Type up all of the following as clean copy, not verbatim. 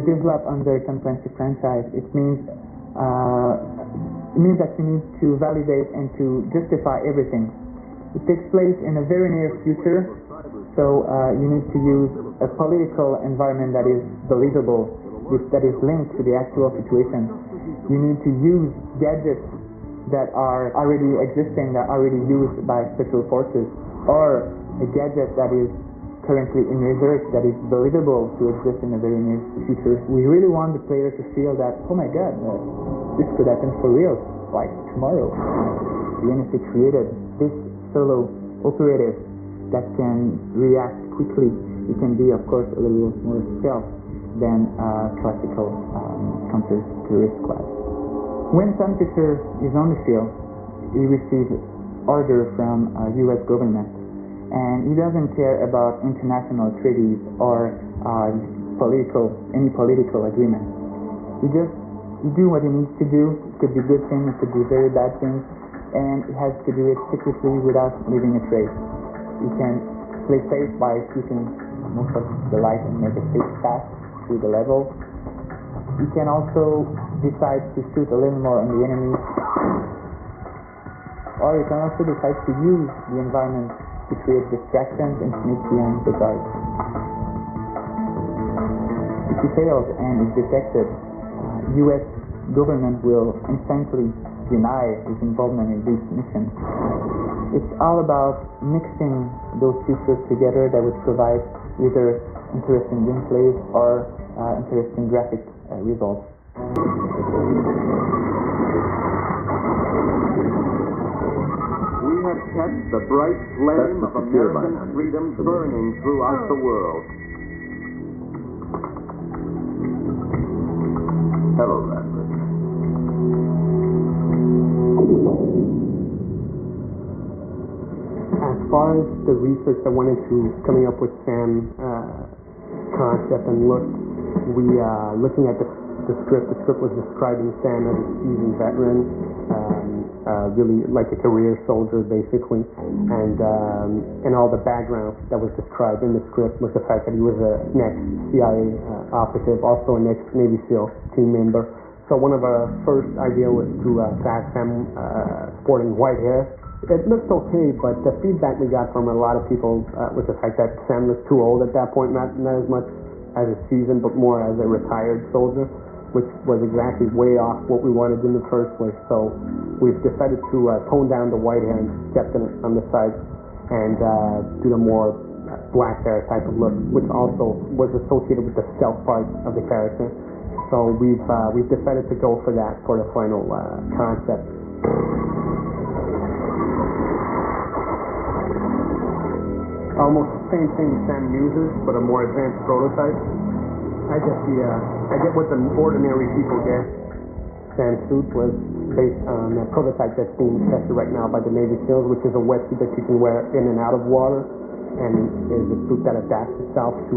you develop under Tom Clancy franchise, it means that you need to validate and to justify everything. It takes place in a very near future, so you need to use a political environment that is believable, that is linked to the actual situation. You need to use gadgets that are already existing, that are already used by special forces, or a gadget that is currently in research that is believable to exist in a very near future. We really want the player to feel that, oh my god, this could happen for real, like tomorrow. The NSA created this solo operative that can react quickly. It can be, of course, a little more stealth than classical counter-terrorist squad. When Splinter is on the field, he receives order from U.S. government, and he doesn't care about international treaties or any political agreement. He do what he needs to do. It could be good things, it could be very bad things, and he has to do it secretly without leaving a trace. He can play safe by shooting most of the light and make a safe path through the level. He can also decide to shoot a little more on the enemy, or you can also decide to use the environment to create distractions and sneak behind the guards. If he fails and is detected, U.S. government will instantly deny his involvement in this mission. It's all about mixing those features together that would provide either interesting gameplays or interesting graphic results. We have kept the bright flame of American freedom burning throughout the world. Hello, Radford. As far as the research that went into coming up with Sam's concept and look, we looking at the script. The script was describing Sam as a seasoned veteran, really like a career soldier, basically, and all the background that was described in the script was the fact that he was an ex-CIA operative, also an ex-Navy SEAL team member. So one of our first idea was to have Sam sporting white hair. It looked okay, but the feedback we got from a lot of people was the fact that Sam was too old at that point, not as much as a seasoned, but more as a retired soldier, which was exactly way off what we wanted in the first place. So we've decided to tone down the white hair and kept it on the side and do the more black hair type of look, which also was associated with the stealth part of the character. So we've decided to go for that for the final concept. Almost the same thing Sam uses, but a more advanced prototype. I get what the ordinary people get. Sam's suit was based on a prototype that's being tested right now by the Navy SEALs, which is a wetsuit that you can wear in and out of water, and is a suit that adapts itself to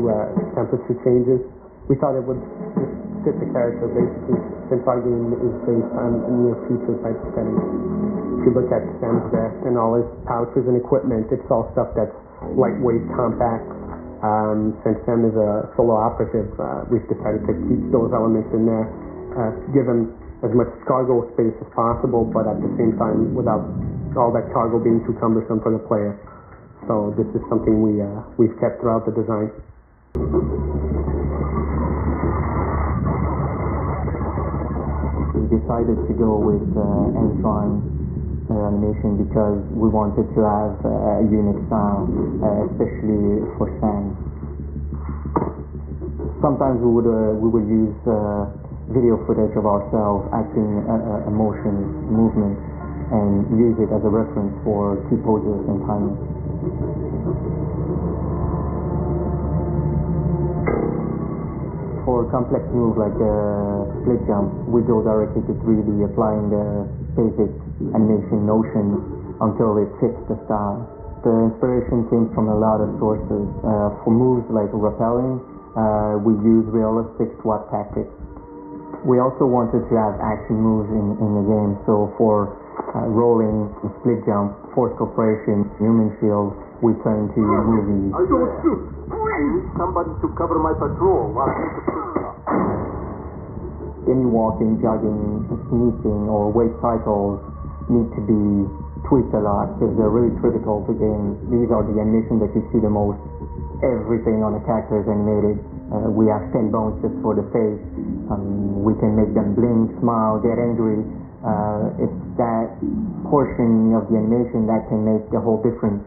temperature changes. We thought it would just fit the character, basically, since our game is based on a near future type setting. If you look at Sam's vest and all his pouches and equipment, it's all stuff that's lightweight, compact. Since Sam is a solo operative, we've decided to keep those elements in there, give him as much cargo space as possible, but at the same time without all that cargo being too cumbersome for the player. So this is something we've kept throughout the design. We decided to go with hand-drawn animation because we wanted to have a unique sound, especially for Sam. Sometimes we would use video footage of ourselves acting a motion, movement, and use it as a reference for key poses and timing. For complex moves like split jump, we go directly to 3D, applying the basic animation notions until it fits the style. The inspiration came from a lot of sources. For moves like rappelling, we use realistic SWAT tactics. We also wanted to have action moves in the game, so for rolling, split jump, force corporation, human shield, we turn to movies. I need somebody to cover my patrol while I make the pit stop. Any walking, jogging, sneaking, or weight cycles need to be tweaked a lot because they're really critical to games. These are the animations that you see the most. Everything on the character is animated. We have 10 bones just for the face. We can make them blink, smile, get angry. It's that portion of the animation that can make the whole difference.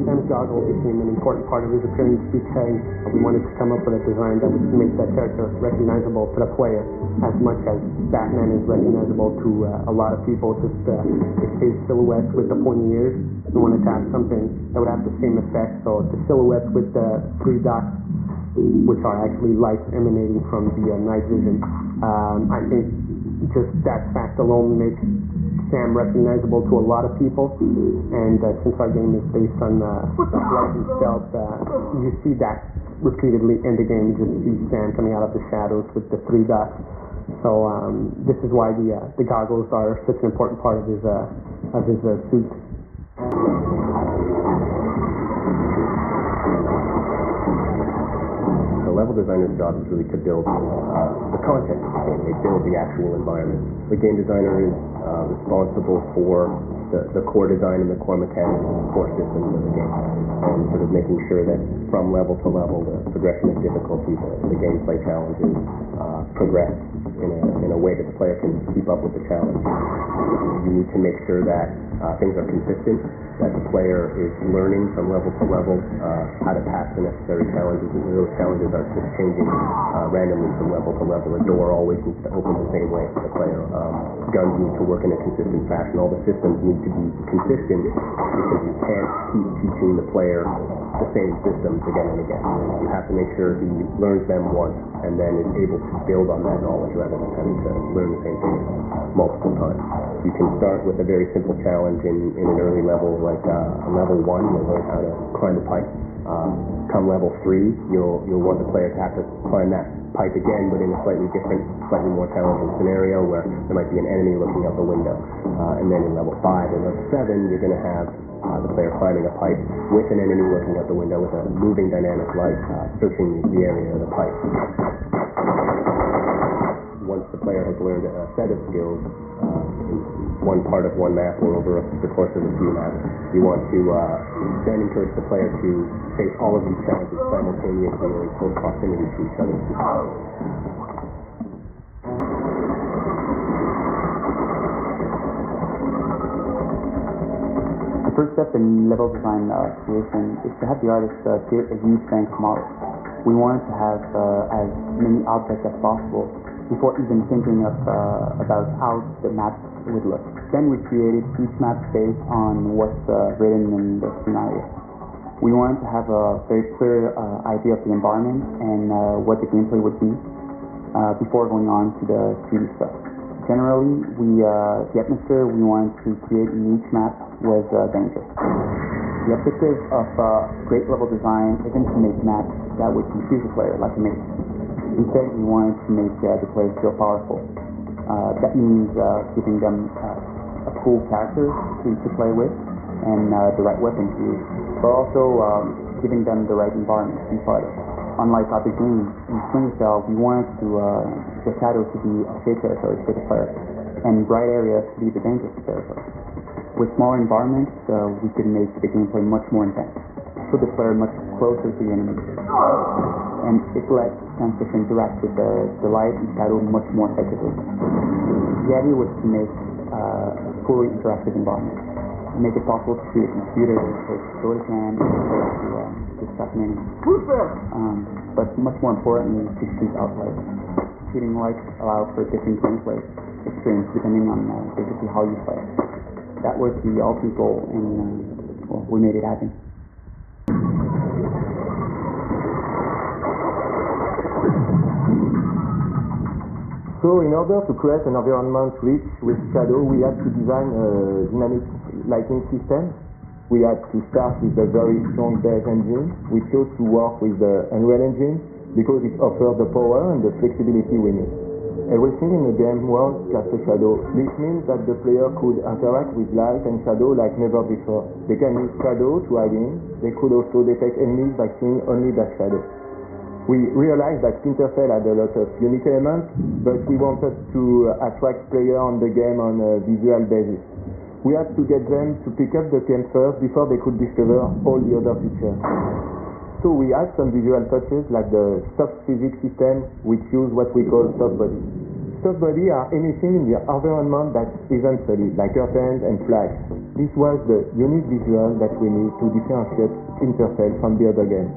Sam's goggle became an important part of his appearance because we wanted to come up with a design that would make that character recognizable to the player as much as Batman is recognizable to a lot of people. Just his face silhouette with the pointy ears. We wanted to have something that would have the same effect. So the silhouette with the 3 dots, which are actually lights emanating from the night vision. I think just that fact alone makes Sam recognizable to a lot of people, and since our game is based on blood and stealth, you see that repeatedly in the game. You just see Sam coming out of the shadows with the 3 dots. So this is why the goggles are such an important part of his suit. The level designer's job is really to build the content of the game. They build the actual environment. The game designer is responsible for the core design and the core mechanics and the core systems of the game, and sort of making sure that from level to level the progression of difficulty, the gameplay challenges progress in a way that the player can keep up with the challenge. You need to make sure that things are consistent, that the player is learning from level to level how to pass the necessary challenges, and those challenges are just changing randomly from level to level. A door always needs to open the same way for the player. Guns need to work in a consistent fashion. All the systems need to be consistent because you can't keep teaching the player the same systems again and again. You have to make sure he learns them once and then is able to build on that knowledge rather than having to learn the same thing multiple times. You can start with a very simple challenge in an early level, like level 1, you'll learn how to climb a pipe. Come level 3, you'll want the player to have to climb that pipe again, but in a slightly different, slightly more challenging scenario where there might be an enemy looking out the window. And then in level 5 or level 7, you're going to have the player climbing a pipe with an enemy looking out the window with a moving dynamic light searching the area of the pipe. Once the player has learned a set of skills, one part of one map or over the course of a few maps, you want to then encourage the player to face all of these challenges simultaneously or in close proximity to each other. The first step in level design creation is to have the artist create a huge bank of models. We wanted to have as many objects as possible before even thinking of about how the map would look. Then we created each map based on what's written in the scenario. We wanted to have a very clear idea of the environment and what the gameplay would be before going on to the 3D stuff. Generally, the atmosphere we wanted to create in each map was danger. The objective of great level design isn't to make maps that would confuse the player like a maze. Instead, we wanted to make the players feel powerful. That means giving them a cool character to play with and the right weapons to use, but also giving them the right environment to be part of. Unlike other games, in Splinter, we wanted the shadows to be a safe territory for the player and bright areas to be the dangerous territory. With smaller environments, we could make the gameplay much more intense, put the player much closer to the enemy, and it lets sensors interact with the light and shadow much more effectively. The idea was to make a fully interactive environment, make it possible to see a computer with story cam to stuff in enemy. But much more importantly, to choose outlights. Shooting lights allow for different gameplay experience depending on basically how you play. That was the ultimate goal, and we made it happen. So in order to create an environment rich with shadow, we had to design a dynamic lighting system. We had to start with a very strong base engine. We chose to work with the Unreal Engine because it offered the power and the flexibility we need. Everything in the game was cast a shadow. This means that the player could interact with light and shadow like never before. They can use shadow to hide in. They could also detect enemies by seeing only that shadow. We realized that Splinter Cell had a lot of unique elements, but we wanted to attract players on the game on a visual basis. We had to get them to pick up the game first before they could discover all the other features. So we add some visual touches like the soft physics system, which use what we call soft body. Soft body are anything in the environment that isn't solid, like curtains and flags. This was the unique visual that we need to differentiate Splinter Cell from the other games.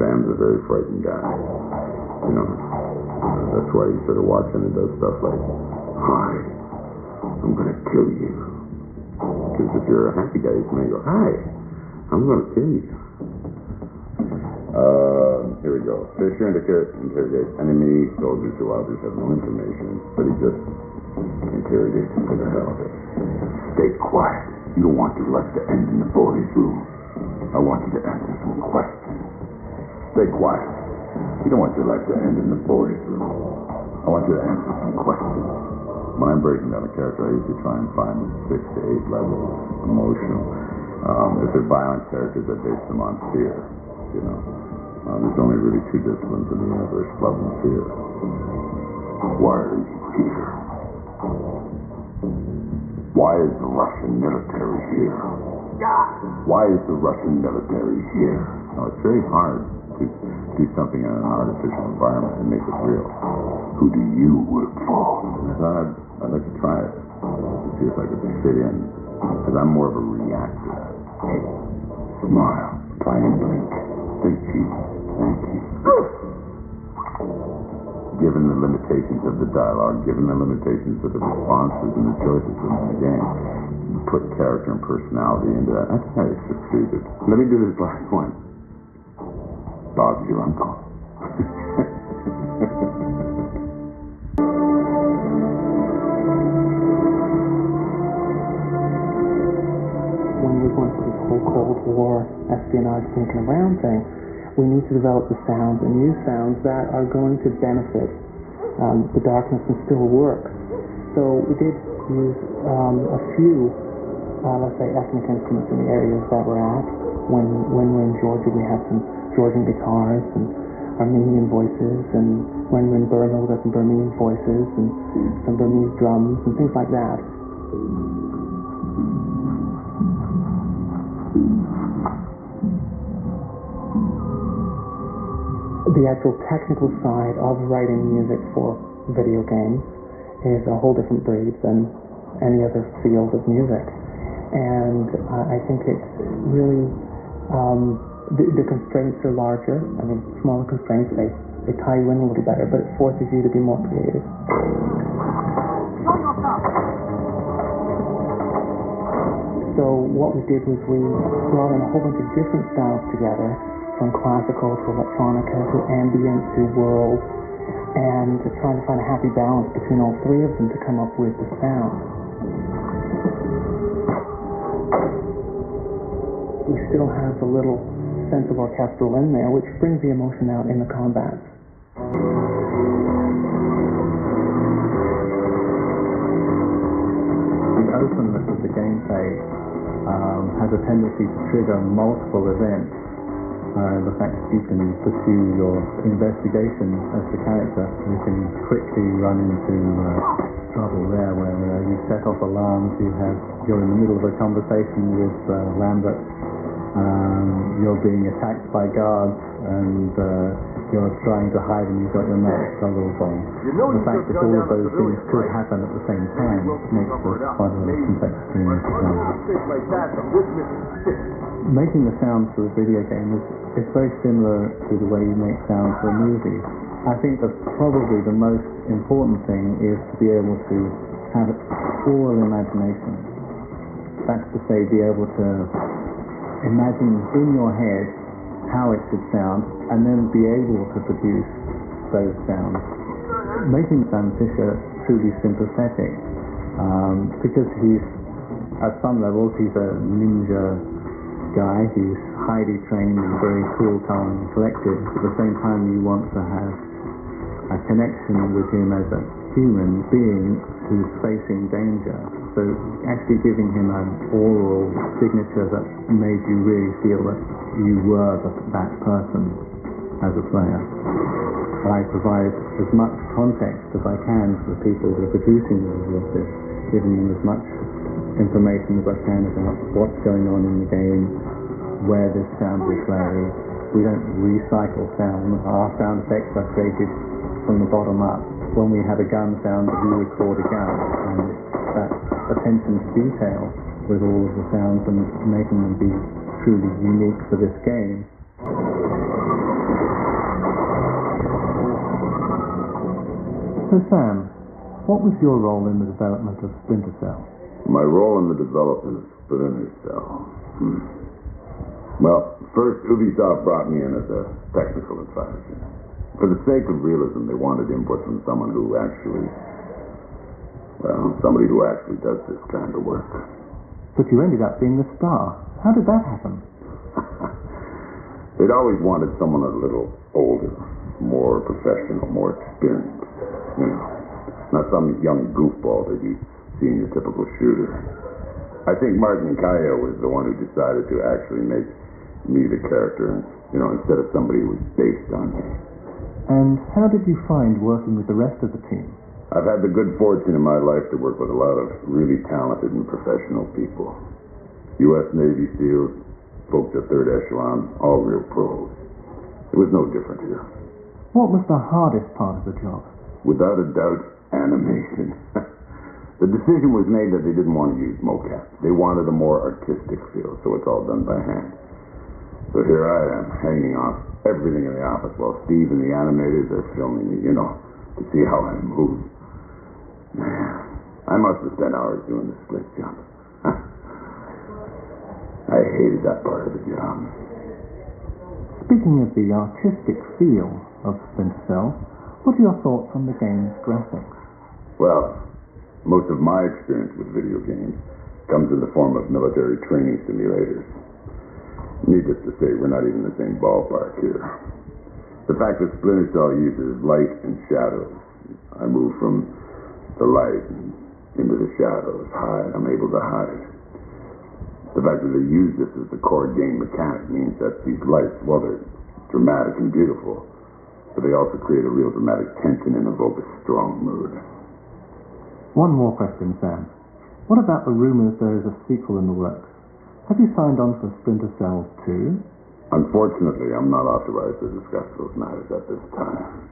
Sam's a very frightened guy. You know, that's why you sort of watch him and does stuff like, "Hi, I'm gonna kill you." Because if you're a happy guy, you may go, "Hi, I'm gonna kill you." Here we go. Fisher interrogates enemy soldiers who others have no information, but he just interrogates them for the hell of it. "Stay quiet. You don't want your life to end in the boys' room. I want you to answer some questions." "Stay quiet. You don't want your life to end in the boys' room. I want you to answer some questions." When I'm breaking down a character, I usually try and find 6 to 8 levels emotional. If they're violent characters, I base them on fear. You know, there's only really 2 disciplines in the universe: love and fear. Why are you here? Why is the Russian military here? Why is the Russian military here? Now, it's very hard to do something in an artificial environment and make it real. Who do you work for? And I thought I'd like to try it to see if I could fit in, because I'm more of a reactor. Hey, smile, try and blink. Stay cheap. Thank you. Given the limitations of the dialogue, given the limitations of the responses and the choices in the game, put character and personality into that. I think I succeeded. Let me do this last one. Bob's your uncle. When we're going through this whole Cold War espionage thinking around thing, we need to develop the sounds and use sounds that are going to benefit the darkness and still work. So we did use a few, let's say, ethnic instruments in the areas that we're at. When we're in Georgia, we have some Georgian guitars and Armenian voices, and when we're in Burma, we've got some Burmese voices and some Burmese drums and things like that. The actual technical side of writing music for video games is a whole different breed than any other field of music. And I think it's really, the constraints are larger. I mean, smaller constraints, they tie you in a little better, but it forces you to be more creative. So what we did was we brought in a whole bunch of different styles together, from classical to electronica to ambient to world, and trying to find a happy balance between all 3 of them to come up with the sound. We still have a little sense of orchestral in there, which brings the emotion out in the combats. The openness of the gameplay has a tendency to trigger multiple events. The fact that you can pursue your investigation as the character, you can quickly run into trouble there where you set off alarms, you're in the middle of a conversation with Lambert, you're being attacked by guards, and you're trying to hide and you've got your magic goggles on. The fact that all of those things could happen at the same time makes this quite a complex experience. Making the sounds for a video game is very similar to the way you make sounds for a movie. I think that probably the most important thing is to be able to have full imagination. That's to say, be able to imagine in your head how it should sound, and then be able to produce those sounds. Making Sam Fisher truly sympathetic, because at some levels he's a ninja guy who's highly trained and very cool, calm and collected. At the same time, you want to have a connection with him as a human being who's facing danger. So actually giving him an oral signature that made you really feel that you were that person as a player. I provide as much context as I can for the people who are producing the resources, giving them as much information as I can about what's going on in the game, where this sound will play. We don't recycle sound. Our sound effects are created from the bottom up. When we have a gun sound, we record a gun, and that attention to detail with all of the sounds and making them be truly unique for this game. So Sam, what was your role in the development of Splinter Cell? My role in the development of Splinter Cell? Well, first Ubisoft brought me in as a technical advisor. For the sake of realism, they wanted input from someone who actually, somebody who actually does this kind of work. But you ended up being the star. How did that happen? They'd always wanted someone a little older, more professional, more experienced. You know, not some young goofball that you see in your typical shooter. I think Martin Kayo was the one who decided to actually make me the character, instead of somebody who was based on me. And how did you find working with the rest of the team? I've had the good fortune in my life to work with a lot of really talented and professional people. U.S. Navy SEALs, folks at third echelon, all real pros. It was no different here. What was the hardest part of the job? Without a doubt, animation. The decision was made that they didn't want to use mocap. They wanted a more artistic feel, so it's all done by hand. So here I am, hanging off everything in the office while Steve and the animators are filming me, to see how I move. Man, I must have spent hours doing the split jump. I hated that part of the job. Speaking of the artistic feel of Splinter Cell, what are your thoughts on the game's graphics? Well, most of my experience with video games comes in the form of military training simulators. Needless to say, we're not even in the same ballpark here. The fact that Splinter Cell uses light and shadows, I move from the light into the shadows, I'm able to hide. The fact that they use this as the core game mechanic means that these lights, well, they're dramatic and beautiful, but they also create a real dramatic tension and evoke a strong mood. One more question, Sam. What about the rumors there is a sequel in the works? Have you signed on for Splinter Cell 2? Unfortunately, I'm not authorized to discuss those matters at this time.